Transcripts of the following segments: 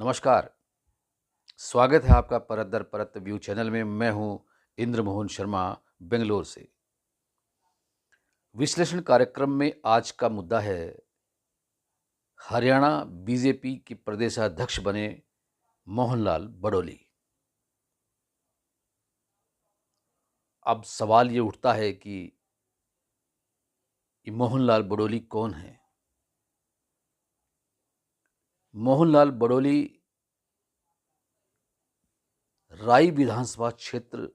नमस्कार। स्वागत है आपका परत दर परत व्यू चैनल में। मैं हूं इंद्र मोहन शर्मा, बेंगलोर से। विश्लेषण कार्यक्रम में आज का मुद्दा है हरियाणा बीजेपी के प्रदेशाध्यक्ष बने मोहनलाल बडोली। अब सवाल ये उठता है कि ये मोहनलाल बडोली कौन है। मोहनलाल बडोली राई विधानसभा क्षेत्र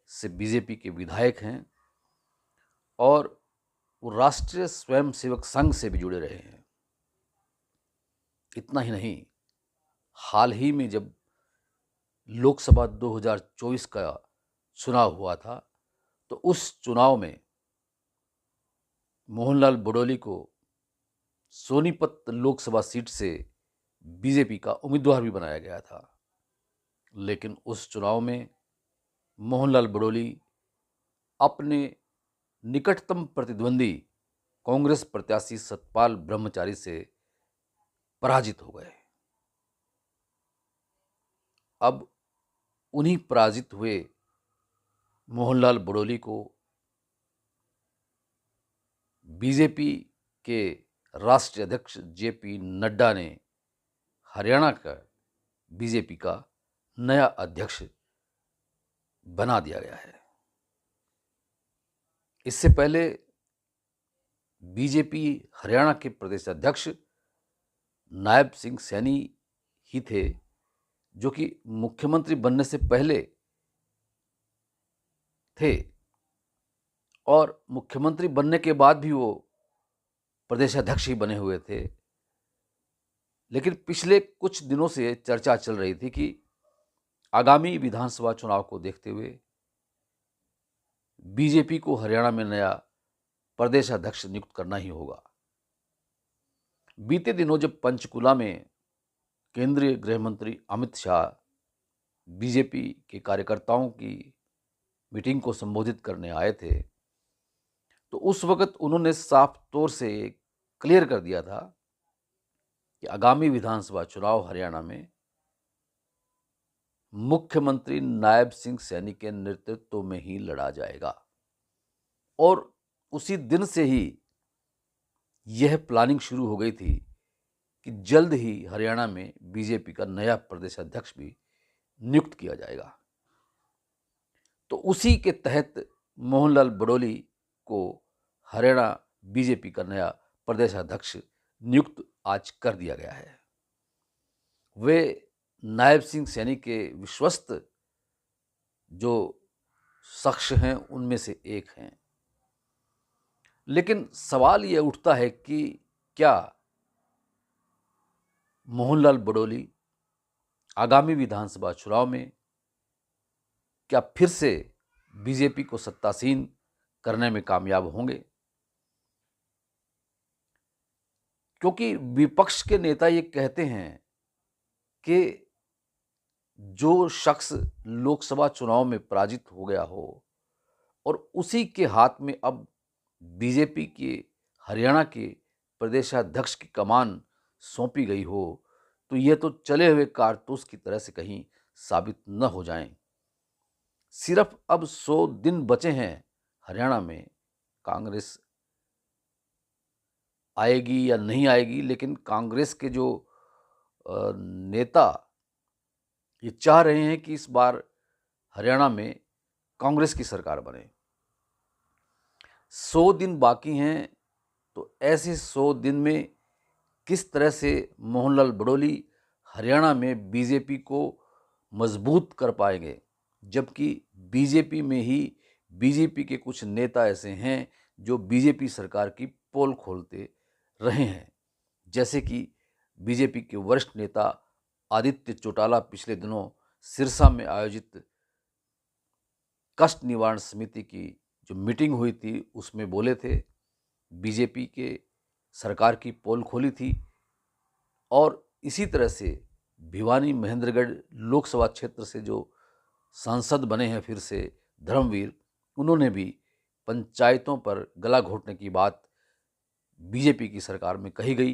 से बीजेपी के विधायक हैं और वो राष्ट्रीय स्वयंसेवक संघ से भी जुड़े रहे हैं। इतना ही नहीं, हाल ही में जब लोकसभा 2024 का चुनाव हुआ था तो उस चुनाव में मोहनलाल बडोली को सोनीपत लोकसभा सीट से बीजेपी का उम्मीदवार भी बनाया गया था। लेकिन उस चुनाव में मोहनलाल बडोली अपने निकटतम प्रतिद्वंदी कांग्रेस प्रत्याशी सतपाल ब्रह्मचारी से पराजित हो गए। अब उन्हीं पराजित हुए मोहनलाल बडोली को बीजेपी के राष्ट्रीय अध्यक्ष जेपी नड्डा ने हरियाणा का बीजेपी का नया अध्यक्ष बना दिया गया है। इससे पहले बीजेपी हरियाणा के प्रदेश अध्यक्ष नायब सिंह सैनी ही थे, जो कि मुख्यमंत्री बनने से पहले थे और मुख्यमंत्री बनने के बाद भी वो प्रदेश अध्यक्ष ही बने हुए थे। लेकिन पिछले कुछ दिनों से चर्चा चल रही थी कि आगामी विधानसभा चुनाव को देखते हुए बीजेपी को हरियाणा में नया प्रदेश अध्यक्ष नियुक्त करना ही होगा। बीते दिनों जब पंचकुला में केंद्रीय गृह मंत्री अमित शाह बीजेपी के कार्यकर्ताओं की मीटिंग को संबोधित करने आए थे, तो उस वक्त उन्होंने साफ तौर से क्लियर कर दिया था कि आगामी विधानसभा चुनाव हरियाणा में मुख्यमंत्री नायब सिंह सैनी के नेतृत्व में ही लड़ा जाएगा। और उसी दिन से ही यह प्लानिंग शुरू हो गई थी कि जल्द ही हरियाणा में बीजेपी का नया प्रदेश अध्यक्ष भी नियुक्त किया जाएगा। तो उसी के तहत मोहनलाल बडोली को हरियाणा बीजेपी का नया प्रदेश अध्यक्ष नियुक्त आज कर दिया गया है। वे नायब सिंह सैनी के विश्वस्त जो शख्स हैं उनमें से एक हैं। लेकिन सवाल यह उठता है कि क्या मोहनलाल बडोली आगामी विधानसभा चुनाव में क्या फिर से बीजेपी को सत्तासीन करने में कामयाब होंगे? क्योंकि विपक्ष के नेता ये कहते हैं कि जो शख्स लोकसभा चुनाव में पराजित हो गया हो और उसी के हाथ में अब बीजेपी के हरियाणा के प्रदेशाध्यक्ष की कमान सौंपी गई हो, तो ये तो चले हुए कारतूस की तरह से कहीं साबित न हो जाएं। सिर्फ अब 100 दिन बचे हैं हरियाणा में कांग्रेस आएगी या नहीं आएगी, लेकिन कांग्रेस के जो नेता ये चाह रहे हैं कि इस बार हरियाणा में कांग्रेस की सरकार बने। 100 दिन बाकी हैं, तो ऐसे 100 दिन में किस तरह से मोहनलाल बडोली हरियाणा में बीजेपी को मजबूत कर पाएंगे, जबकि बीजेपी में ही बीजेपी के कुछ नेता ऐसे हैं जो बीजेपी सरकार की पोल खोलते रहे हैं। जैसे कि बीजेपी के वरिष्ठ नेता आदित्य चौटाला पिछले दिनों सिरसा में आयोजित कष्ट निवारण समिति की जो मीटिंग हुई थी उसमें बोले थे, बीजेपी के सरकार की पोल खोली थी। और इसी तरह से भिवानी महेंद्रगढ़ लोकसभा क्षेत्र से जो सांसद बने हैं फिर से धर्मवीर, उन्होंने भी पंचायतों पर गला घोंटने की बात बीजेपी की सरकार में कही गई।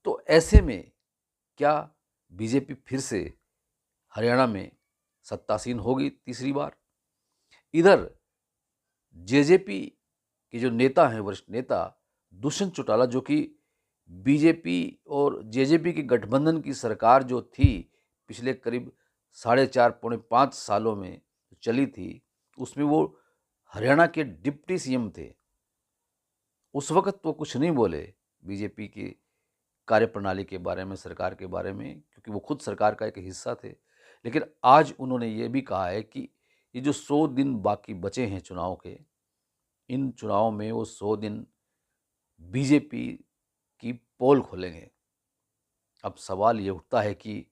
तो ऐसे में क्या बीजेपी फिर से हरियाणा में सत्तासीन होगी तीसरी बार? इधर जेजेपी के जो नेता हैं, वरिष्ठ नेता दुष्यंत चौटाला, जो कि बीजेपी और जेजेपी के गठबंधन की सरकार जो थी पिछले करीब 4.5 पौने 5 सालों में चली थी, उसमें वो हरियाणा के डिप्टी सीएम थे। उस वक्त वो कुछ नहीं बोले बीजेपी की कार्यप्रणाली के बारे में, सरकार के बारे में, क्योंकि वो खुद सरकार का एक हिस्सा थे। लेकिन आज उन्होंने ये भी कहा है कि ये जो 100 दिन बाकी बचे हैं चुनाव के, इन चुनाव में वो 100 दिन बीजेपी की पोल खोलेंगे। अब सवाल ये उठता है कि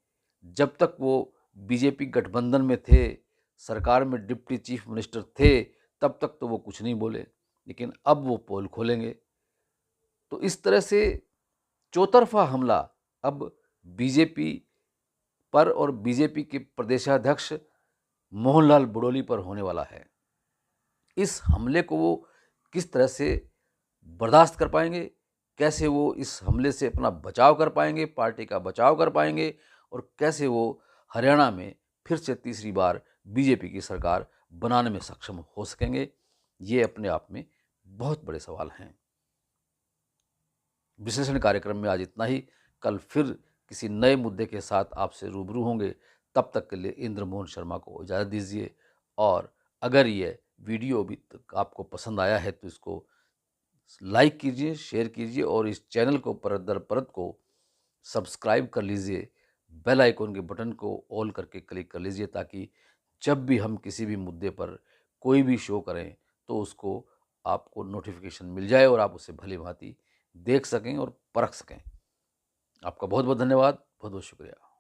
जब तक वो बीजेपी गठबंधन में थे, सरकार में डिप्टी चीफ मिनिस्टर थे, तब तक तो वो कुछ नहीं बोले, लेकिन अब वो पोल खोलेंगे। तो इस तरह से चौतरफा हमला अब बीजेपी पर और बीजेपी के प्रदेशाध्यक्ष मोहनलाल बुडोली पर होने वाला है। इस हमले को वो किस तरह से बर्दाश्त कर पाएंगे, कैसे वो इस हमले से अपना बचाव कर पाएंगे, पार्टी का बचाव कर पाएंगे, और कैसे वो हरियाणा में फिर से तीसरी बार बीजेपी की सरकार बनाने में सक्षम हो सकेंगे, ये अपने आप में बहुत बड़े सवाल हैं। विश्लेषण कार्यक्रम में आज इतना ही। कल फिर किसी नए मुद्दे के साथ आपसे रूबरू होंगे। तब तक के लिए इंद्र मोहन शर्मा को इजाज़त दीजिए, और अगर ये वीडियो अभी तक आपको पसंद आया है तो इसको लाइक कीजिए, शेयर कीजिए, और इस चैनल को परत दर परत को सब्सक्राइब कर लीजिए। बेल आइकन के बटन को ऑल करके क्लिक कर लीजिए, ताकि जब भी हम किसी भी मुद्दे पर कोई भी शो करें तो उसको आपको नोटिफिकेशन मिल जाए और आप उसे भली भांति देख सकें और परख सकें। आपका बहुत बहुत धन्यवाद, बहुत बहुत शुक्रिया।